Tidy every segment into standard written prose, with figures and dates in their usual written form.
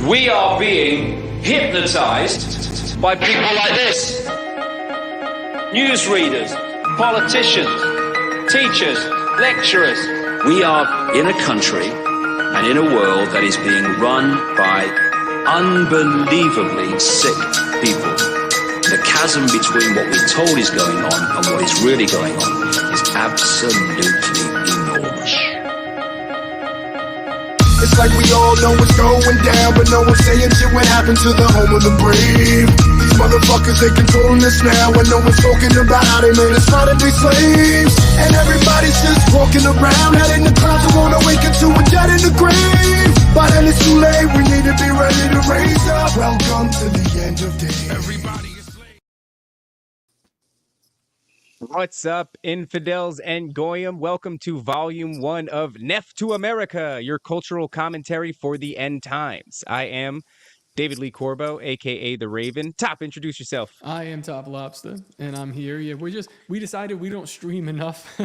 We are being hypnotized by people like this. Newsreaders, politicians, teachers, lecturers. We are in a country and in a world that is being run by unbelievably sick people. The chasm between what we're told is going on and what is really going on is absolutely enormous. It's like we all know what's going down, but no one's saying shit what happened to the home of the brave. These motherfuckers, they controlling us now, and no one's talking about how they made us fight to be slaves. And everybody's just walking around, head in the clouds, and wanna wake up to a dead in the grave. But then it's too late, we need to be ready to raise up. Welcome to the end of days. Everybody is slave. What's up, infidels and goyim? Welcome to Volume 1 of Neph to America, your cultural commentary for the end times. I am David Lee Corbo, a.k.a. The Raven. Top, introduce yourself. I am Top Lobster, and I'm here. Yeah, we decided we don't stream enough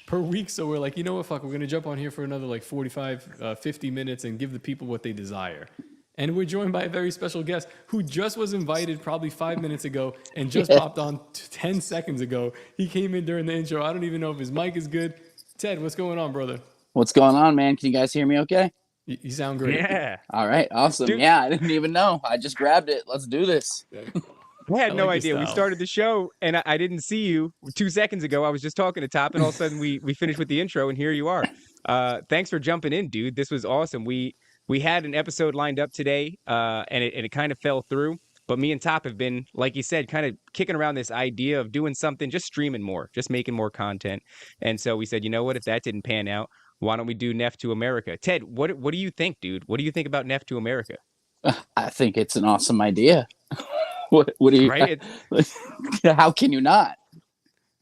per week, so we're like, you know what, fuck, we're going to jump on here for another like 45, 50 minutes and give the people what they desire. And we're joined by a very special guest who just was invited probably 5 minutes ago and just popped on 10 seconds ago. He came in during the intro. I don't even know if his mic is good. Ted, what's going on, brother? What's going on, man? Can you guys hear me okay? You sound great. Yeah. All right, awesome. Dude. Yeah, I didn't even know. I just grabbed it. Let's do this. I had no like idea. We started the show, and I didn't see you 2 seconds ago. I was just talking to Top, and all of a sudden we finished with the intro, and here you are. Thanks for jumping in, dude. This was awesome. We had an episode lined up today, and it kind of fell through. But me and Top have been, like you said, kind of kicking around this idea of doing something, just streaming more, just making more content. And so we said, you know what? If that didn't pan out, why don't we do Neph to America? Ted, what do you think, dude? What do you think about Neph to America? I think it's an awesome idea. What do you? Right? How can you not?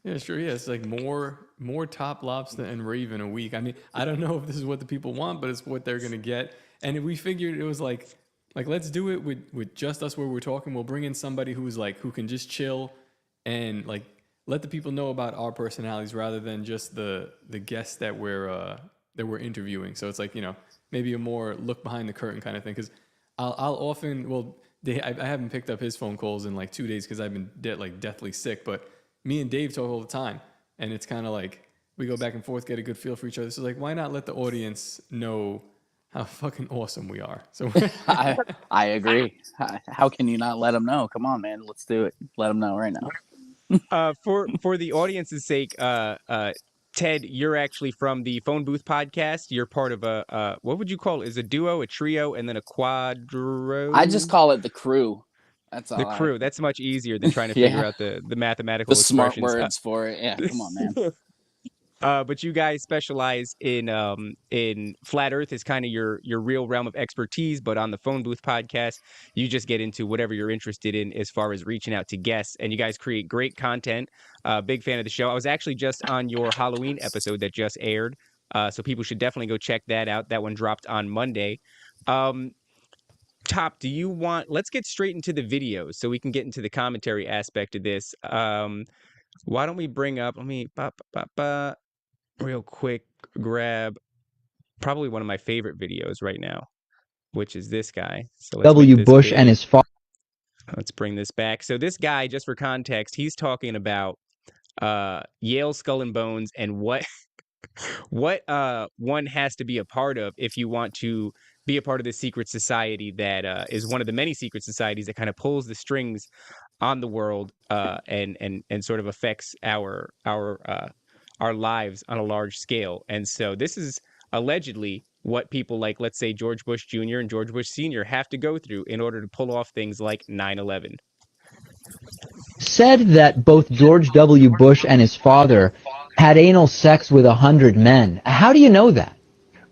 Yeah, sure. Yeah, it's like more Top Lobster and Raven a week. I mean, I don't know if this is what the people want, but it's what they're gonna get. And we figured it was like let's do it with just us where we're talking. We'll bring in somebody who can just chill and like let the people know about our personalities rather than just the guests that we're interviewing. So it's like, you know, maybe a more look behind the curtain kind of thing. Because I'll often I haven't picked up his phone calls in like 2 days because I've been deathly sick. But me and Dave talk all the time, and it's kind of like we go back and forth, get a good feel for each other. So like, why not let the audience know how fucking awesome we are? So I agree. How can you not let them know? Come on, man. Let's do it. Let them know right now. For the audience's sake, Ted, you're actually from the Phone Booth podcast. You're part of a what would you call it? Is a duo, a trio, and then a quadro? I just call it the crew. That's all. The crew. That's much easier than trying to figure out the mathematical the smart expressions. words for it. Yeah, come on, man. But you guys specialize in flat Earth is kind of your real realm of expertise. But on the Phone Booth podcast, you just get into whatever you're interested in as far as reaching out to guests. And you guys create great content. Big fan of the show. I was actually just on your Halloween episode that just aired. So people should definitely go check that out. That one dropped on Monday. Top, let's get straight into the videos so we can get into the commentary aspect of this. Why don't we bring up, real quick, grab probably one of my favorite videos right now, which is this guy. So W. Bush and his father. Let's bring this back. So this guy, just for context, he's talking about Yale Skull and Bones and what one has to be a part of if you want to be a part of this secret society that is one of the many secret societies that kind of pulls the strings on the world and sort of affects our lives on a large scale. And so this is allegedly what people like, let's say, George Bush Jr. and George Bush Sr. have to go through in order to pull off things like 9/11. Said that both George W. Bush and his father had anal sex with 100 men. How do you know that?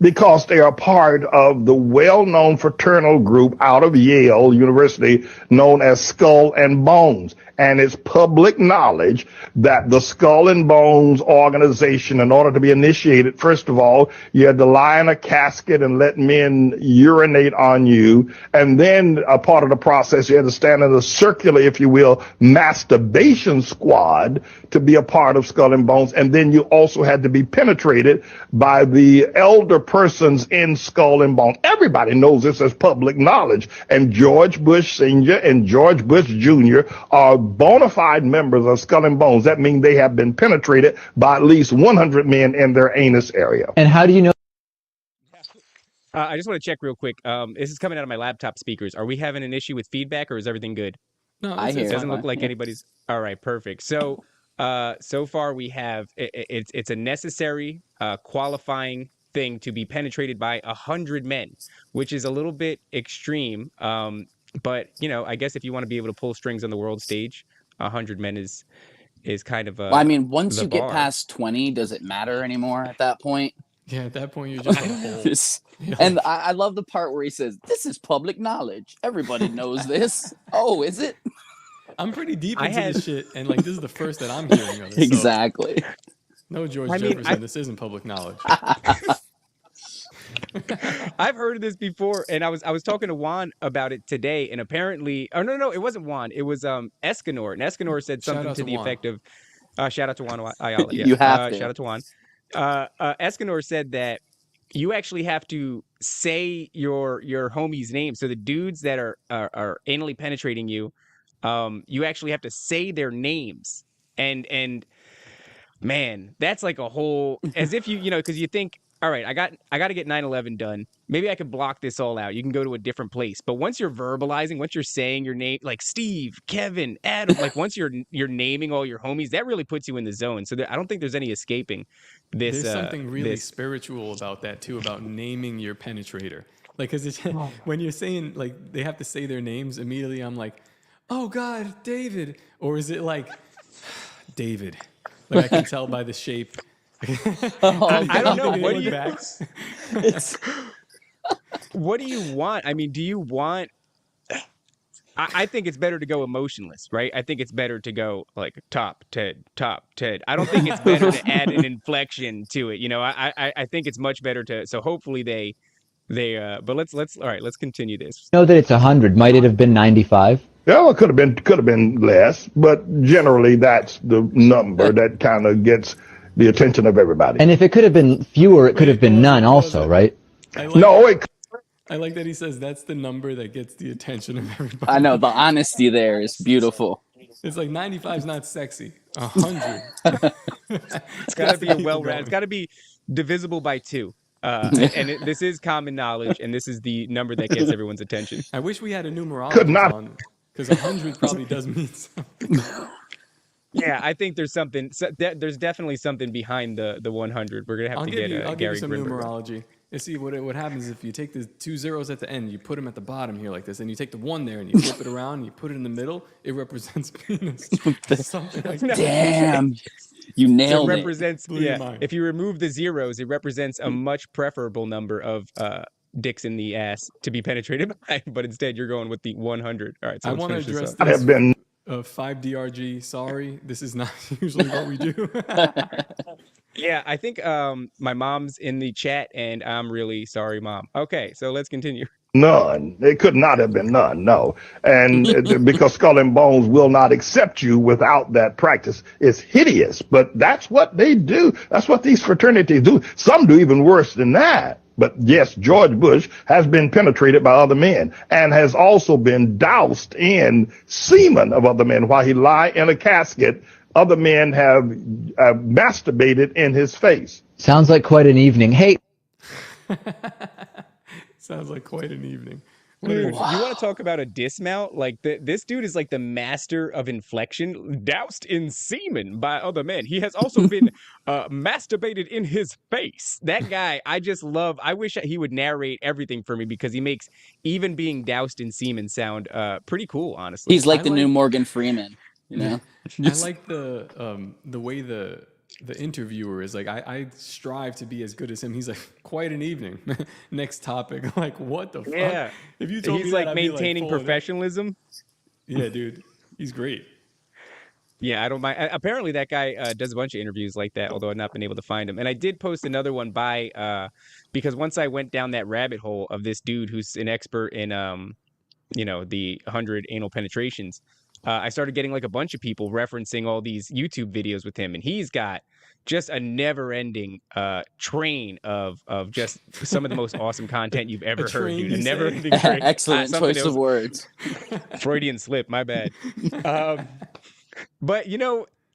Because they are part of the well-known fraternal group out of Yale University known as Skull and Bones. And it's public knowledge that the Skull and Bones organization, in order to be initiated, first of all, you had to lie in a casket and let men urinate on you. And then a part of the process, you had to stand in a circular, if you will, masturbation squad to be a part of Skull and Bones. And then you also had to be penetrated by the elder persons in Skull and Bones. Everybody knows this as public knowledge. And George Bush Sr. and George Bush Jr. are bona fide members of Skull and Bones. That means they have been penetrated by at least 100 men in their anus area. And how do you know? I just want to check real quick. This is coming out of my laptop speakers. Are we having an issue with feedback, or is everything good? No, I hear It doesn't it. look like anybody's. All right, perfect. So, so far we have it's a necessary qualifying thing to be penetrated by 100 men, which is a little bit extreme. But I guess if you want to be able to pull strings on the world stage, 100 men is kind of Well, I mean, once the you get bar. past 20, does it matter anymore at that point? Yeah, at that point you're just a whole. And I love the part where he says, "This is public knowledge. Everybody knows this." Oh, is it? I'm pretty deep I into had- this shit, and like this is the first that I'm hearing of it. So, Exactly. no, George I mean, Jefferson, this isn't public knowledge. I've heard of this before, and I was talking to Juan about it today, and apparently, oh no, it wasn't Juan, it was Escanor, and Escanor said Shout something out to to the Juan. effect of, shout out to Juan Ayala, yes. You have to. Shout out to Juan. Escanor said that you actually have to say your homie's name, so the dudes that are anally penetrating you, you actually have to say their names, and man, that's like a whole, as if because you think, all right, I got to get 9/11 done. Maybe I could block this all out. You can go to a different place. But once you're verbalizing, once you're saying your name, like Steve, Kevin, Adam, like once you're naming all your homies, that really puts you in the zone. So I don't think there's any escaping this. There's something really this. spiritual about that too, about naming your penetrator. Like, cause it's, when you're saying like they have to say their names immediately, I'm like, oh God, David, or is it like David? Like I can tell by the shape. I don't know. What do you? back. What do you want? I mean, do you want? I think it's better to go emotionless, right? I think it's better to go like top Ted. I don't think it's better to add an inflection to it. I think it's much better to. So hopefully they. But let's all right. Let's continue this. Know that it's 100. Might it have been 95? Yeah, well, it could have been less, but generally that's the number that kind of gets the attention of everybody. And if it could have been fewer, it could have been none also, right? I like that he says that's the number that gets the attention of everybody. I know, the honesty there is beautiful. It's like 95 is not sexy. 100. It's got to be a well-rounded. It's got to be divisible by 2. This is common knowledge, and this is the number that gets everyone's attention. I wish we had a Could numerologist not. on, because 100 probably does mean something. Yeah, I think there's something. There's definitely something behind the 100. We're gonna have I'll to give get you, I'll give Gary you some Grimberg. numerology. You see what happens if you take the 2 zeros at the end, you put them at the bottom here like this, and you take the 1 there and you flip it around, and you put it in the middle. It represents penis. Something like that. Damn. You It nailed it. represents Blew your yeah. mind. If you remove the zeros, it represents a much preferable number of dicks in the ass to be penetrated by. But instead, you're going with the 100. All right, so I let's want to finish this address up. I have been 5DRG. Sorry, this is not usually what we do. Yeah, I think my mom's in the chat, and I'm really sorry, Mom. Okay, so let's continue. none. It could not have been none, no. And because Skull and Bones will not accept you without that practice. It's hideous, but that's what they do. That's what these fraternities do. Some do even worse than that. But yes, George Bush has been penetrated by other men and has also been doused in semen of other men while he lie in a casket. Other men have masturbated in his face. Sounds like quite an evening. Hey, Sounds like quite an evening. Dude, you want to talk about a dismount? Like this dude is like the master of inflection, doused in semen by other men. He has also been masturbated in his face. That guy, I just love. I wish he would narrate everything for me because he makes even being doused in semen sound pretty cool. Honestly, He's like I the new like- Morgan Freeman, you know? I like the way the interviewer is like, I strive to be as good as him. He's like, quite an evening. Next topic. Like, what the yeah. fuck? If you told He's me like that, I'd be maintaining full of it. professionalism. Yeah, dude. He's great. Yeah, I don't mind. Apparently, that guy does a bunch of interviews like that, although I've not been able to find him. And I did post another one because once I went down that rabbit hole of this dude who's an expert in, the 100 anal penetrations, I started getting like a bunch of people referencing all these YouTube videos with him, and he's got just a never-ending train of just some of the most awesome content you've ever heard, train, dude. A you say? never-ending train. Excellent Something choice else. of words. Freudian slip, my bad. But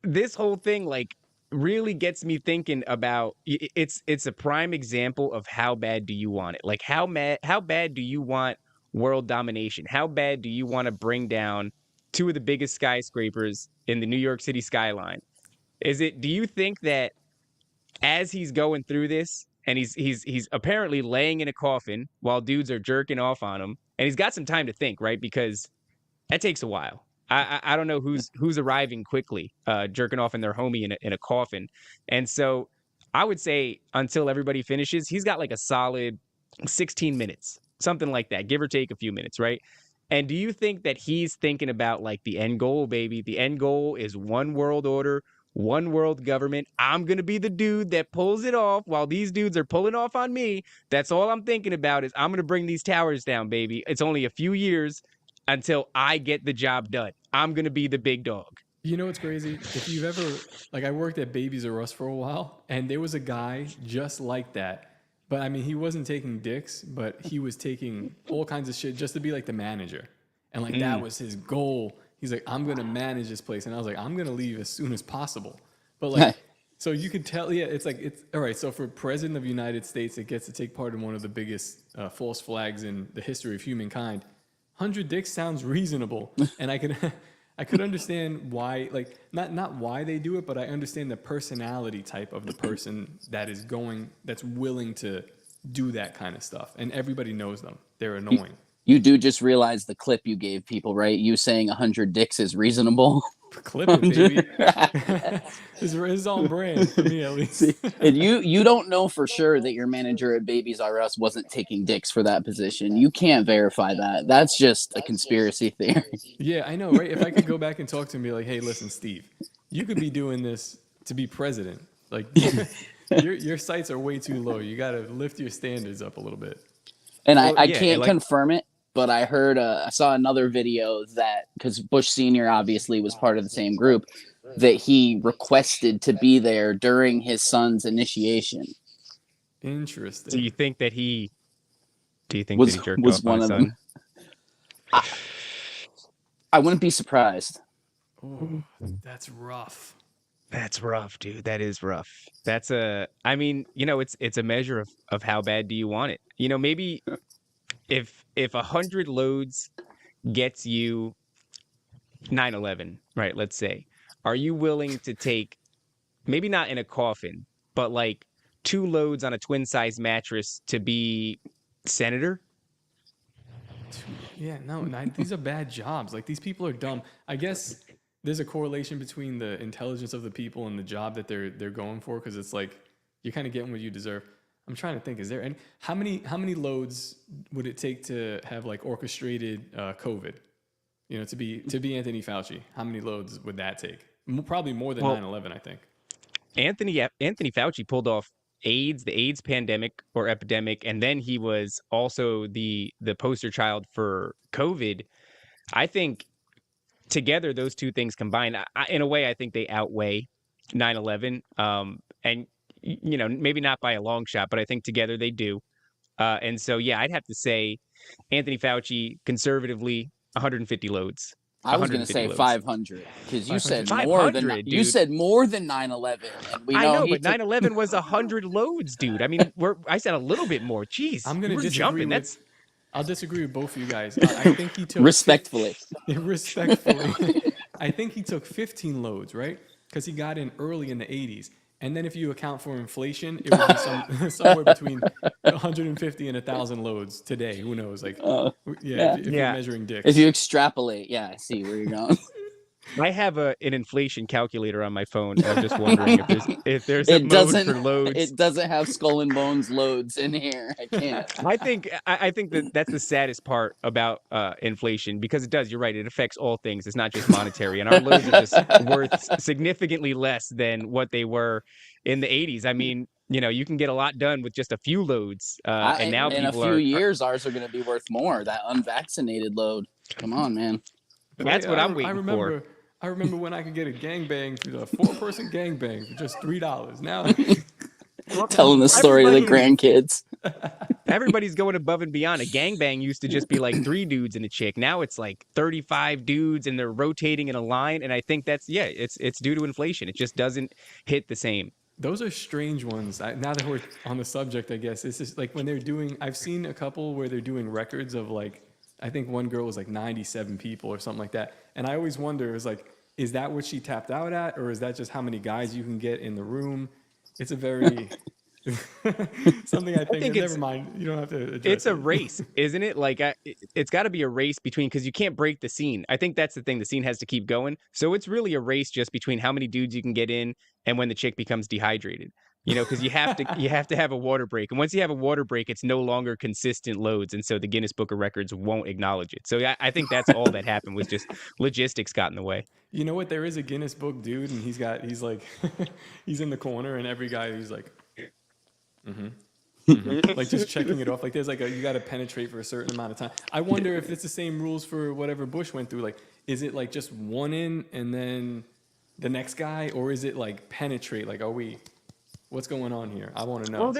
this whole thing like really gets me thinking about it's a prime example of how bad do you want it? Like how bad do you want world domination? How bad do you want to bring down two of the biggest skyscrapers in the New York City skyline? Do you think that as he's going through this and he's apparently laying in a coffin while dudes are jerking off on him, and he's got some time to think, right? Because that takes a while. I don't know who's arriving quickly, jerking off in their homie in a coffin, and so I would say until everybody finishes, he's got like a solid 16 minutes, something like that, give or take a few minutes, right? And do you think that he's thinking about like the end goal, baby? The end goal is one world order, one world government. I'm gonna be the dude that pulls it off while these dudes are pulling off on me. That's all I'm thinking about is I'm gonna bring these towers down, baby. It's only a few years until I get the job done. I'm going to be the big dog. You know what's crazy? If you've ever, like, I worked at Babies R Us for a while, and there was a guy just like that. But I mean, he wasn't taking dicks, but he was taking all kinds of shit just to be like the manager. And like, that was his goal. He's like, I'm going to manage this place. And I was like, I'm going to leave as soon as possible. But like, so you could tell, yeah, it's all right. So for President of the United States, it gets to take part in one of the biggest false flags in the history of humankind. 100 dicks sounds reasonable, and I could understand why, like not why they do it, but I understand the personality type of the person that's willing to do that kind of stuff, and everybody knows them. They're annoying. You do just realize the clip you gave people, right? You saying 100 dicks is reasonable. Clip it, baby. It's on brand for me, at least. And you don't know for sure that your manager at Babies R Us wasn't taking dicks for that position. You can't verify that. That's just a conspiracy theory. Yeah, I know, right? If I could go back and talk to him and be like, hey, listen, Steve, you could be doing this to be president. Like, your sights are way too low. You got to lift your standards up a little bit. And I can't confirm it, but I heard, I saw another video that, because Bush Sr. obviously was part of the same group, that he requested to be there during his son's initiation. Interesting. Do you think that he jerked was off one on his of son? them? I wouldn't be surprised. Oh, that's rough. That's rough, dude. That is rough. It's a measure of how bad do you want it? Maybe if 100 loads gets you 9/11, right? Let's say, are you willing to take, maybe not in a coffin, but like 2 loads on a twin size mattress to be senator? Yeah, no, these are bad jobs. Like, these people are dumb. I guess there's a correlation between the intelligence of the people and the job that they're going for, because it's like you're kind of getting what you deserve. I'm trying to think. Is there any? How many loads would it take to have like orchestrated COVID? To be Anthony Fauci. How many loads would that take? Probably more than 9/11, I think. Anthony Fauci pulled off the AIDS pandemic or epidemic, and then he was also the poster child for COVID. I think together, those two things combined, in a way, I think they outweigh 9/11. And maybe not by a long shot, but I think together they do. And so, yeah, I'd have to say Anthony Fauci, conservatively, 150 loads. I was going to say 500, because you said you said more than 9/11, and we know. I know, but 9/11 was 100 loads, dude. I mean, I said a little bit more. Jeez, I'm going to disagree. I'll disagree with both of you guys. I think he took respectfully. I think he took 15 loads, right? Because he got in early in the 80s. And then if you account for inflation, it would be somewhere between 150 and 1,000 loads today. Who knows? Like, if you're measuring dicks. If you extrapolate, yeah, I see where you're going. I have an inflation calculator on my phone. I'm just wondering if there's a mode for loads. It doesn't have Skull and Bones loads in here. I can't. I think that's the saddest part about inflation, because it does. You're right. It affects all things. It's not just monetary, and our loads are just worth significantly less than what they were in the 80s. I mean, you can get a lot done with just a few loads, and now in a few years, ours are going to be worth more. That unvaccinated load. Come on, man. That's what I'm waiting for. I remember when I could get a gangbang, a 4-person gangbang for just $3. Now, Telling the story to the grandkids. Everybody's going above and beyond. A gangbang used to just be like 3 dudes and a chick. Now it's like 35 dudes and they're rotating in a line. And I think it's due to inflation. It just doesn't hit the same. those are strange ones. Now that we're on the subject, I guess it's just like when they're doing. I've seen a couple where they're doing records of like, I think one girl was like 97 people or something like that. And I always wonder, is that what she tapped out at, or is that just how many guys you can get in the room? It's a very something I think never mind. You don't have to address It's a race, isn't it? Like it's got to be a race between, because you can't break the scene. I think that's the thing. The scene has to keep going. So it's really a race just between how many dudes you can get in and when the chick becomes dehydrated. Because you have to have a water break. And once you have a water break, it's no longer consistent loads. And so the Guinness Book of Records won't acknowledge it. So I think that's all that happened, was just logistics got in the way. You know what? There is a Guinness Book dude, and he's like, he's in the corner, and every guy he's like, like just checking it off. Like there's like you got to penetrate for a certain amount of time. I wonder if it's the same rules for whatever Bush went through. Like, is it like just one in and then the next guy, or is it like penetrate? Like, what's going on here? I want to know. Well,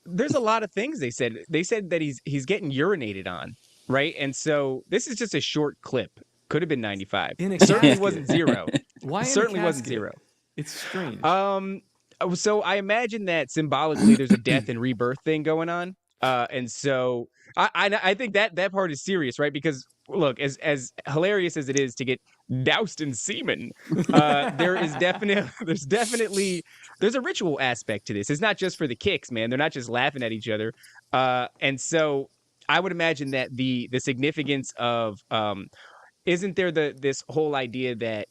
there's a lot of things they said. They said that he's getting urinated on, right? And so this is just a short clip. Could have been 95. Certainly wasn't 0. Why? Certainly wasn't 0. It's strange. So I imagine that symbolically there's a death and rebirth thing going on. And so I think that part is serious, right? Because look, as hilarious as it is to get doused in semen, there's a ritual aspect to this. It's not just for the kicks, man. They're not just laughing at each other. And so I would imagine that the significance of isn't there this whole idea that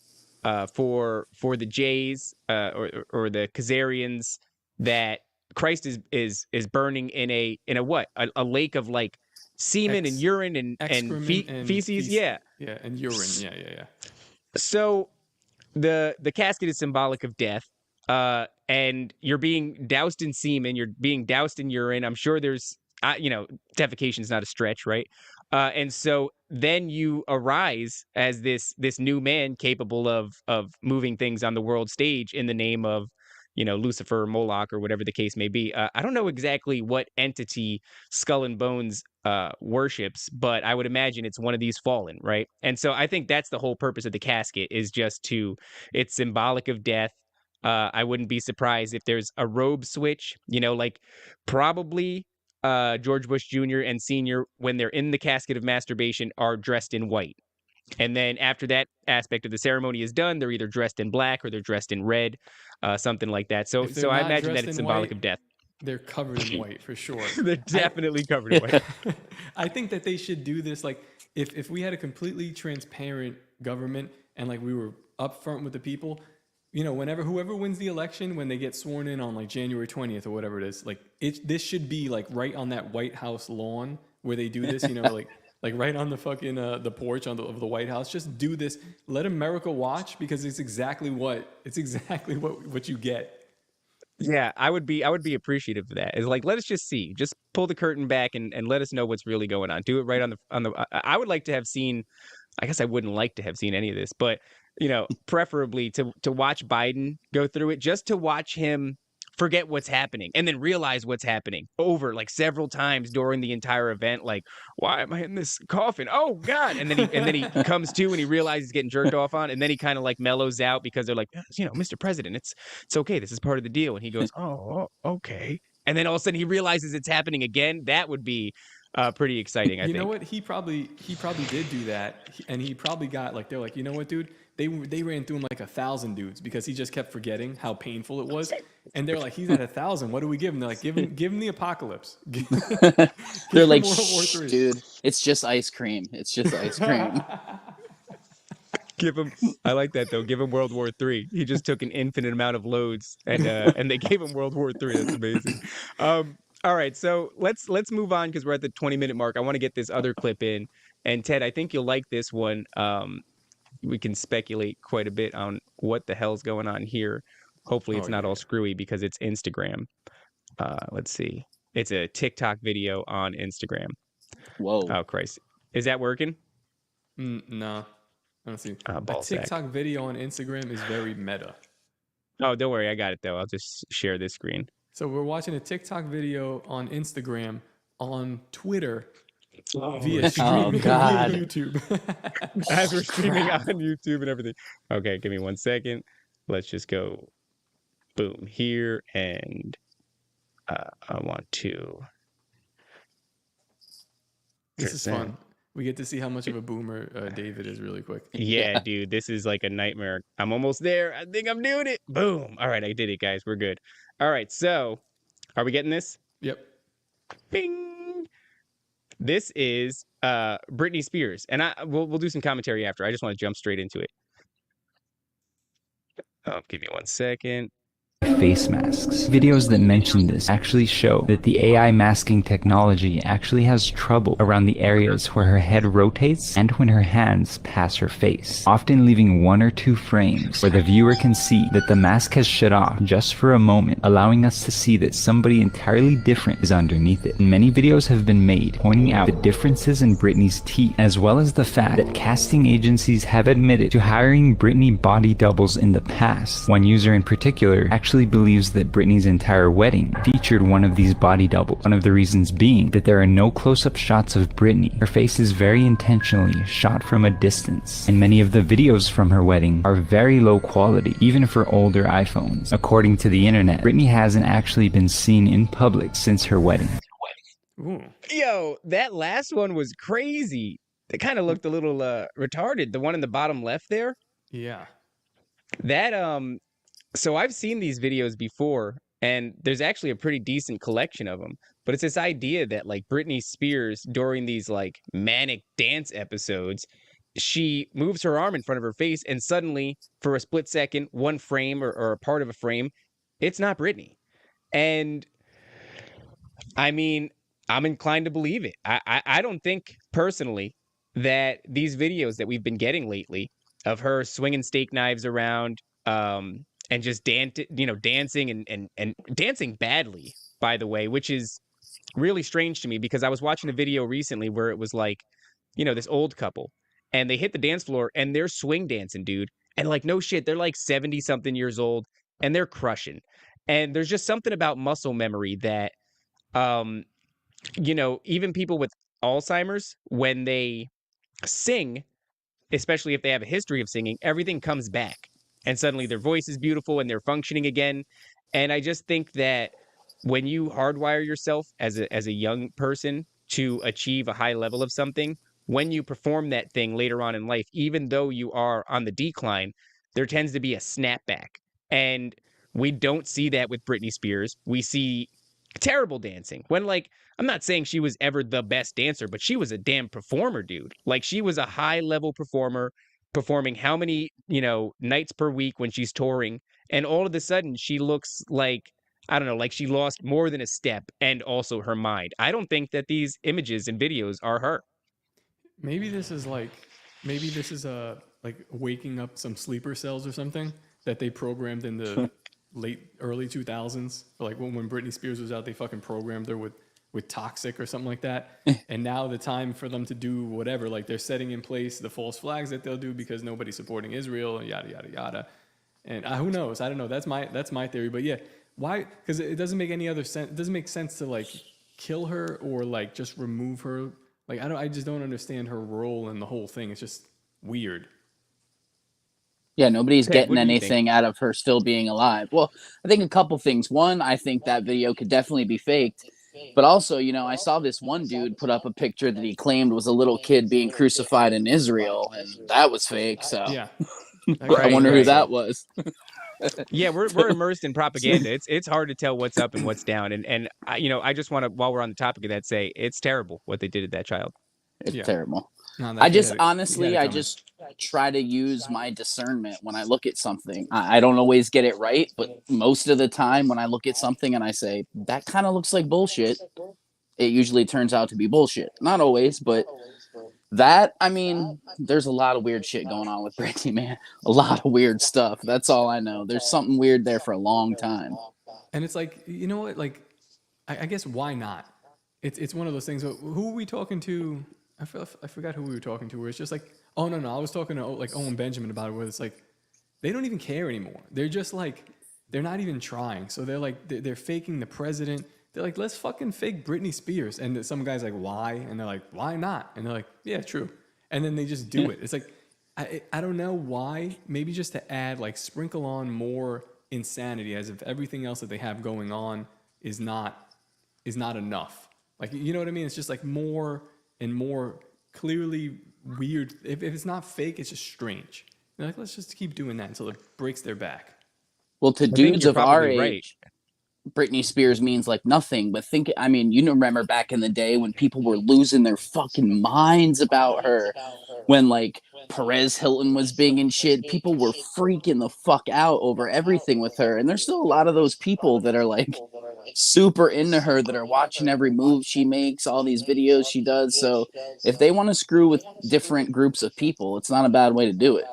for the Jays or the Khazarians, that Christ is burning in a what, a lake of like semen and urine and feces, yeah, and urine, yeah. So the casket is symbolic of death, and you're being doused in semen, you're being doused in urine. I'm sure there's defecation is not a stretch, right? And so then you arise as this new man capable of moving things on the world stage in the name of, Lucifer, Moloch, or whatever the case may be. I don't know exactly what entity Skull and Bones worships, but I would imagine it's one of these fallen, right? And so I think that's the whole purpose of the casket, is just it's symbolic of death. I wouldn't be surprised if there's a robe switch, like probably George Bush Jr. and Sr., when they're in the casket of masturbation, are dressed in white. And then after that aspect of the ceremony is done, they're either dressed in black or they're dressed in red, something like that. So I imagine that it's symbolic of death. They're covered in white for sure. They're definitely covered in white. I think that they should do this. Like if we had a completely transparent government and like we were upfront with the people, whoever wins the election, when they get sworn in on like January 20th or whatever it is, like this should be like right on that White House lawn where they do this, like right on the fucking the porch of the White House. Just do this. Let America watch, because it's exactly what you get. Yeah, I would be appreciative of that. It's like, let us just see, just pull the curtain back and let us know what's really going on. Do it right on the. I would like to have seen. I guess I wouldn't like to have seen any of this, but preferably to watch Biden go through it, just to watch him forget what's happening and then realize what's happening over like several times during the entire event. Like, why am I in this coffin? Oh God. And then he comes to and he realizes he's getting jerked off on, and then he kind of like mellows out because they're like, Mr. President, it's okay. This is part of the deal. And he goes, oh, okay. And then all of a sudden he realizes it's happening again. That would be pretty exciting, I think. You know what? He probably did do that, and he probably got like, they're like, you know what, dude? They ran through him like 1,000 dudes because he just kept forgetting how painful it was, and they're like, he's at 1,000. What do we give him? They're like, give him the apocalypse. They're like, dude, it's just ice cream. It's just ice cream. Give him. I like that though. Give him World War III. He just took an infinite amount of loads, and they gave him World War III. That's amazing. All right, so let's move on because we're at the 20-minute mark. I want to get this other clip in, and Ted, I think you'll like this one. We can speculate quite a bit on what the hell's going on here. Hopefully, it's not all screwy because it's Instagram. Let's see. It's a TikTok video on Instagram. Whoa! Oh Christ, is that working? No. Let's see. A ball sack. TikTok video on Instagram is very meta. Oh, don't worry, I got it though. I'll just share this screen. So we're watching a TikTok video on Instagram, on Twitter, via streaming God. via YouTube. As we're streaming on YouTube and everything. Okay, give me 1 second. Let's just go, boom, here, and I want to. This is fun. We get to see how much of a boomer David is really quick. Yeah, dude, this is like a nightmare. I'm almost there. I think I'm doing it. Boom. All right, I did it, guys. We're good. All right, so are we getting this? Yep. Bing. This is Britney Spears, and we'll do some commentary after. I just want to jump straight into it. Give me 1 second. Face masks. Videos that mention this actually show that the AI masking technology actually has trouble around the areas where her head rotates and when her hands pass her face, often leaving 1 or 2 frames where the viewer can see that the mask has shut off just for a moment, allowing us to see that somebody entirely different is underneath it. Many videos have been made pointing out the differences in Britney's teeth, as well as the fact that casting agencies have admitted to hiring Britney body doubles in the past. One user in particular actually believes that Britney's entire wedding featured one of these body doubles. One of the reasons being that there are no close-up shots of Britney. Her face is very intentionally shot from a distance, and many of the videos from her wedding are very low quality, even for older iPhones. According to the internet, Britney hasn't actually been seen in public since her wedding. Ooh. Yo, that last one was crazy. It kind of looked a little retarded. The one in the bottom left there. Yeah. That So I've seen these videos before, and there's actually a pretty decent collection of them. But it's this idea that like Britney Spears, during these like manic dance episodes, she moves her arm in front of her face, and suddenly, for a split second, 1 frame or a part of a frame, it's not Britney. And I mean, I'm inclined to believe it. I don't think personally that these videos that we've been getting lately of her swinging steak knives around, and just dancing and dancing badly, by the way, which is really strange to me because I was watching a video recently where it was like, this old couple, and they hit the dance floor and they're swing dancing, dude. And like, no shit, they're like 70 something years old and they're crushing. And there's just something about muscle memory that, even people with Alzheimer's, when they sing, especially if they have a history of singing, everything comes back. And suddenly their voice is beautiful and they're functioning again. And I just think that when you hardwire yourself as a young person to achieve a high level of something, when you perform that thing later on in life, even though you are on the decline, there tends to be a snapback. And we don't see that with Britney Spears. We see terrible dancing. When, like, I'm not saying she was ever the best dancer, but she was a damn performer, dude. Like, she was a high level performer, performing how many, nights per week when she's touring. And all of a sudden she looks like, I don't know, like she lost more than a step and also her mind. I don't think that these images and videos are her. Maybe this is like waking up some sleeper cells or something that they programmed in the early 2000s. Like when Britney Spears was out, they fucking programmed her with Toxic or something like that. And now the time for them to do whatever, like they're setting in place the false flags that they'll do because nobody's supporting Israel and yada, yada, yada. And who knows? I don't know. That's my theory. But yeah, why? Because it doesn't make any other sense. It doesn't make sense to like kill her or like just remove her. Like, I just don't understand her role in the whole thing. It's just weird. Yeah, nobody's Hey, getting what do you anything out of her still being alive. Well, I think a couple things. One, I think that video could definitely be faked. But also, I saw this one dude put up a picture that he claimed was a little kid being crucified in Israel, and that was fake. So Yeah. I wonder who that was. Yeah, we're immersed in propaganda. It's hard to tell what's up and what's down. And I just want to, while we're on the topic of that, say it's terrible what they did to that child. It's Yeah. terrible. No, I he just had it- he honestly, had it I coming. just try to use my discernment when I look at something. I don't always get it right, but most of the time when I look at something and I say, that kind of looks like bullshit, it usually turns out to be bullshit. Not always, but there's a lot of weird shit going on with Britney, man. A lot of weird stuff. That's all I know. There's something weird there for a long time. And it's like, you know what? Like, I guess why not? It's one of those things. Who are we talking to I forgot who we were talking to. Where it's just like, oh no, I was talking to like Owen Benjamin about it. Where it's like, they don't even care anymore. They're just like, they're not even trying. So they're like, they're faking the president. They're like, let's fucking fake Britney Spears. And some guy's like, why? And they're like, why not? And they're like, yeah, true. And then they just do it. It's like, I don't know why. Maybe just to add, like, sprinkle on more insanity, as if everything else that they have going on is not enough. Like, you know what I mean? It's just like more and more clearly weird. If it's not fake, it's just strange. They're like, let's just keep doing that until it breaks their back. Well, to dudes of our age, Britney Spears means like nothing. But I mean, you remember back in the day when people were losing their fucking minds about her, when like Perez Hilton was big and shit, people were freaking the fuck out over everything with her. And there's still a lot of those people that are like super into her, that are watching every move she makes, all these videos she does. So if they want to screw with different groups of people, it's not a bad way to do it.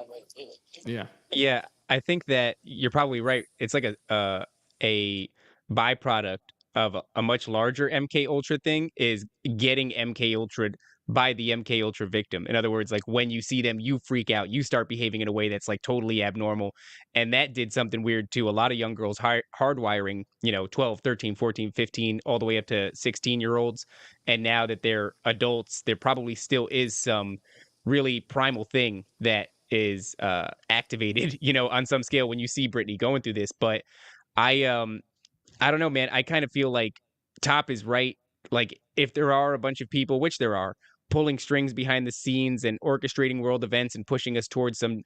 Yeah. Yeah, I think that you're probably right. It's like a byproduct of a much larger MK Ultra thing is getting MK Ultra by the MK Ultra victim. In other words, like when you see them, you freak out, you start behaving in a way that's like totally abnormal. And that did something weird to a lot of young girls hardwiring, 12, 13, 14, 15, all the way up to 16-year-olds. And now that they're adults, there probably still is some really primal thing that is activated, on some scale when you see Britney going through this. But I don't know, man. I kind of feel like Top is right. Like, if there are a bunch of people, which there are, pulling strings behind the scenes and orchestrating world events and pushing us towards some,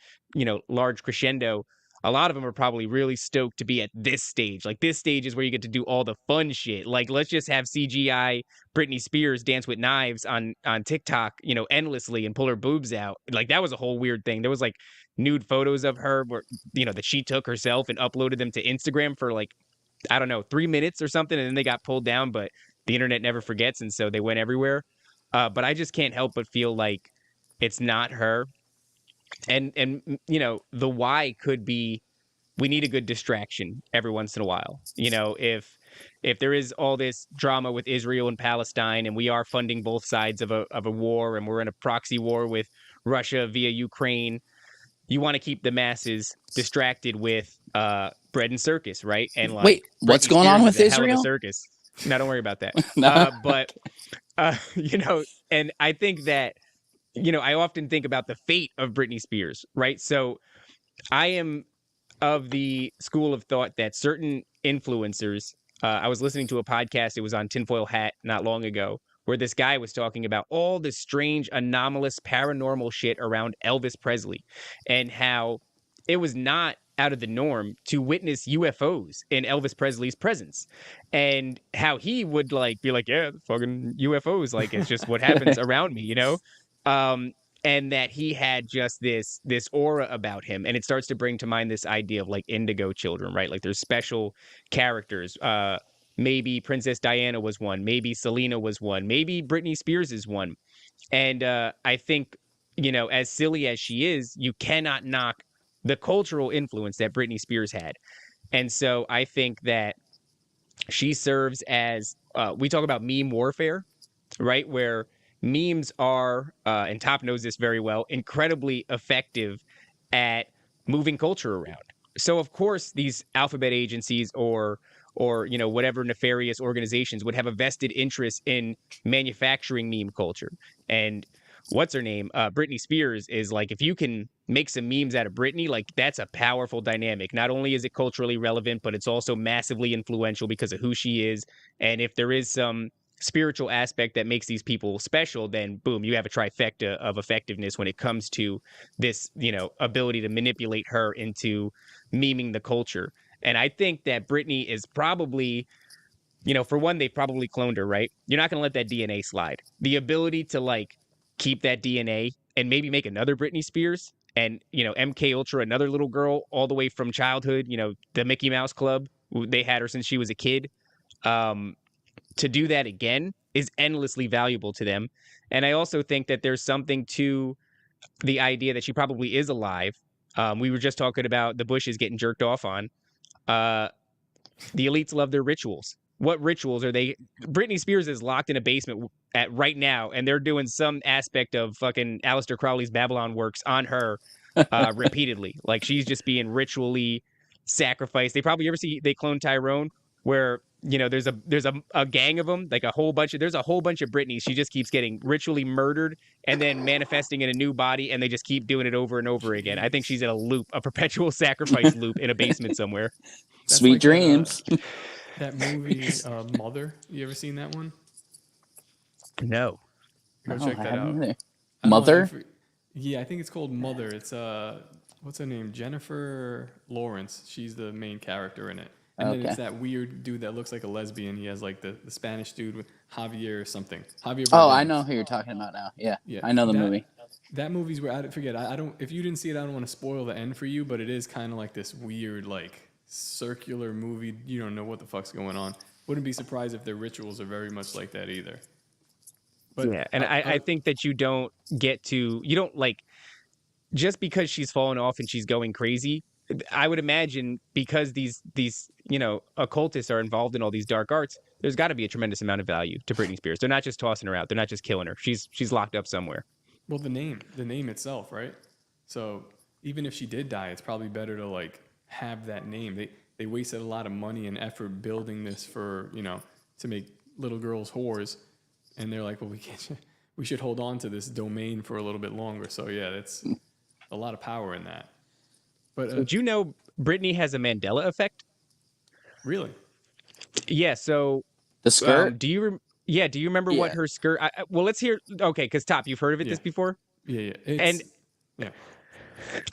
large crescendo, a lot of them are probably really stoked to be at this stage. Like, this stage is where you get to do all the fun shit. Like, let's just have CGI Britney Spears dance with knives on TikTok, endlessly and pull her boobs out. Like, that was a whole weird thing. There was like nude photos of her where, that she took herself and uploaded them to Instagram for like, I don't know, 3 minutes or something, and then they got pulled down, but the internet never forgets, and so they went everywhere. But I just can't help but feel like it's not her. And the why could be we need a good distraction every once in a while. If there is all this drama with Israel and Palestine, and we are funding both sides of a war, and we're in a proxy war with Russia via Ukraine, you want to keep the masses distracted with bread and circus, right? And like, wait, what's going on with Israel? Circus. No, don't worry about that. No. But and I think that I often think about the fate of Britney Spears, right? So I am of the school of thought that certain influencers. I was listening to a podcast. It was on Tinfoil Hat not long ago, where this guy was talking about all this strange, anomalous, paranormal shit around Elvis Presley and how it was not out of the norm to witness UFOs in Elvis Presley's presence, and how he would like be like, yeah, fucking UFOs. Like, it's just what happens around me, and that he had just this aura about him. And it starts to bring to mind this idea of like indigo children, right? Like, there's special characters. Maybe Princess Diana was one. Maybe Selena was one. Maybe Britney Spears is one. And I think, as silly as she is, you cannot knock the cultural influence that Britney Spears had. And so I think that she serves as, we talk about meme warfare, right? Where memes are, and Top knows this very well, incredibly effective at moving culture around. So of course these alphabet agencies or whatever nefarious organizations would have a vested interest in manufacturing meme culture. And what's her name? Britney Spears is like, if you can make some memes out of Britney, like, that's a powerful dynamic. Not only is it culturally relevant, but it's also massively influential because of who she is. And if there is some spiritual aspect that makes these people special, then boom, you have a trifecta of effectiveness when it comes to this, ability to manipulate her into memeing the culture. And I think that Britney is probably, for one, they probably cloned her, right? You're not going to let that DNA slide. The ability to like keep that DNA and maybe make another Britney Spears and, MK Ultra, another little girl all the way from childhood, the Mickey Mouse Club, they had her since she was a kid. To do that again is endlessly valuable to them. And I also think that there's something to the idea that she probably is alive. We were just talking about the Bushes getting jerked off on. The elites love their rituals. what rituals are they? Britney Spears is locked in a basement at right now, and they're doing some aspect of fucking Aleister Crowley's Babylon works on her repeatedly. Like she's just being ritually sacrificed. They clone Tyrone, where there's a gang of them, like there's a whole bunch of Britneys. She just keeps getting ritually murdered and then manifesting in a new body, and they just keep doing it over and over again. I think she's in a perpetual sacrifice loop in a basement somewhere. That's Sweet like dreams. That movie, Mother. You ever seen that one? No. Go check that out. Mother? Yeah, I think it's called Mother. It's what's her name? Jennifer Lawrence. She's the main character in it. And then it's that weird dude that looks like a lesbian. He has like the Spanish dude with Javier or something. Javier. Oh, Bardem. I know who you're talking about now. Yeah. I know the movie. That movie's where I forget. I don't. If you didn't see it, I don't want to spoil the end for you. But it is kind of like this weird, like circular movie. You don't know what the fuck's going on. Wouldn't be surprised if their rituals are very much like that either. But yeah, and I think that you don't like, just because she's fallen off and she's going crazy. I would imagine because these occultists are involved in all these dark arts, there's got to be a tremendous amount of value to Britney Spears. They're not just tossing her out. They're not just killing her. She's locked up somewhere. Well, the name itself, right? So even if she did die, it's probably better to like have that name. They wasted a lot of money and effort building this for to make little girls whores, and they're like, well, we should hold on to this domain for a little bit longer. So yeah, that's a lot of power in that. But did you know Britney has a Mandela effect? Really? Yeah. So the skirt. Do you remember what her skirt? Well, let's hear. Okay, because Top, you've heard of this before. Yeah. Yeah.